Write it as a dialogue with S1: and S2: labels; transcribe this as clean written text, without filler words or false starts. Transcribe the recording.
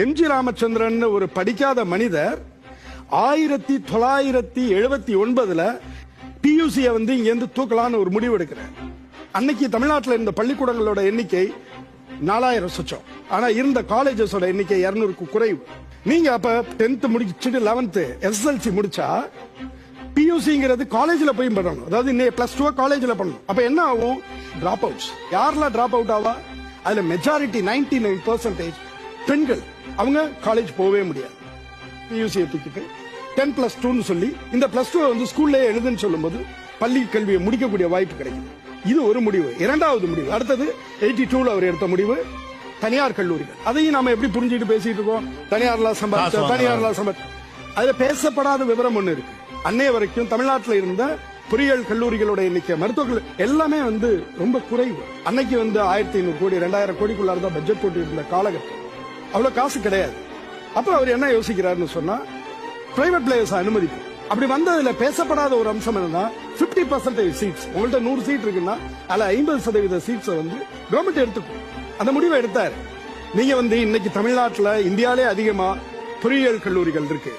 S1: MG Ramachandran ஒரு படிக்காத மனிதர் 1979 பியூசியை வந்து இங்கிருந்து தூக்கலான்னு ஒரு முடிவு எடுக்கிறார். அன்னைக்கு தமிழ்நாட்டில் இருந்த பள்ளிக்கூடங்களோட எண்ணிக்கை 4000 சொச்சம். ஆனா இருந்த காலேஜஸோட எண்ணிக்கை 200க்கு குறைவு. நீங்க அப்ப 10th முடிச்சுட்டு 11th SSLC முடிச்சா பியூசிங்கிறது காலேஜ்ல போய் பண்ணணும். அதாவது +2 காலேஜ்ல பண்ணணும். அப்ப என்ன ஆகும்? Drop outs. யாரெல்லாம் டிராப் அவுட் ஆவா? அதுல மெஜாரிட்டி 99% பெண்கள். அவங்க காலேஜ் போகவே முடியாது. பியூசியை தூக்கிட்டு 10+2 சொல்லி இந்த +2 வந்து ஸ்கூல்ல எழுதுன்னு சொல்லும்போது பள்ளி கல்வியை முடிக்கக்கூடிய வாய்ப்பு கிடைக்கும். இது ஒரு முடிவு. இரண்டாவது முடிவு, அடுத்தது 82ல அவர் எடுத்த முடிவு, தனியார் கல்லூரிகள். அதையும் நாம எப்படி புரிஞ்சுட்டு பேசிட்டு இருக்கோம்? தனியார்லாம் சம்பாதிச்ச அதுல பேசப்படாத விவரம் ஒண்ணு இருக்கு. அன்னைய வரைக்கும் தமிழ்நாட்டில் இருந்த பொறியியல் கல்லூரிகளோட எண்ணிக்கை, மருத்துவர்கள் எல்லாமே வந்து ரொம்ப குறைவு. அன்னைக்கு வந்து 1500 கோடி 2000 கோடிக்குள்ளார தான் பட்ஜெட் போட்டு இருந்த காலகட்டம். அவ்வளவு காசு கிடையாது. அப்ப அவர் என்ன யோசிக்கிறாருன்னு சொன்னா, பிரைவேட் பிளேயர்ஸ் அனுமதிக்கும். அப்படி வந்ததுல பேசப்படாத ஒரு அம்சம் என்னன்னா 50% சீட்ஸ். உங்கள்ட்ட 100 சீட் இருக்குன்னா அதுல 50% சீட்ஸை வந்து கவர்மெண்ட் எடுத்துக்கும். அந்த முடிவை எடுத்தாரு. நீங்க வந்து இன்னைக்கு தமிழ்நாட்டில் இந்தியாவிலே அதிகமா பொறியியல் கல்லூரிகள் இருக்கு.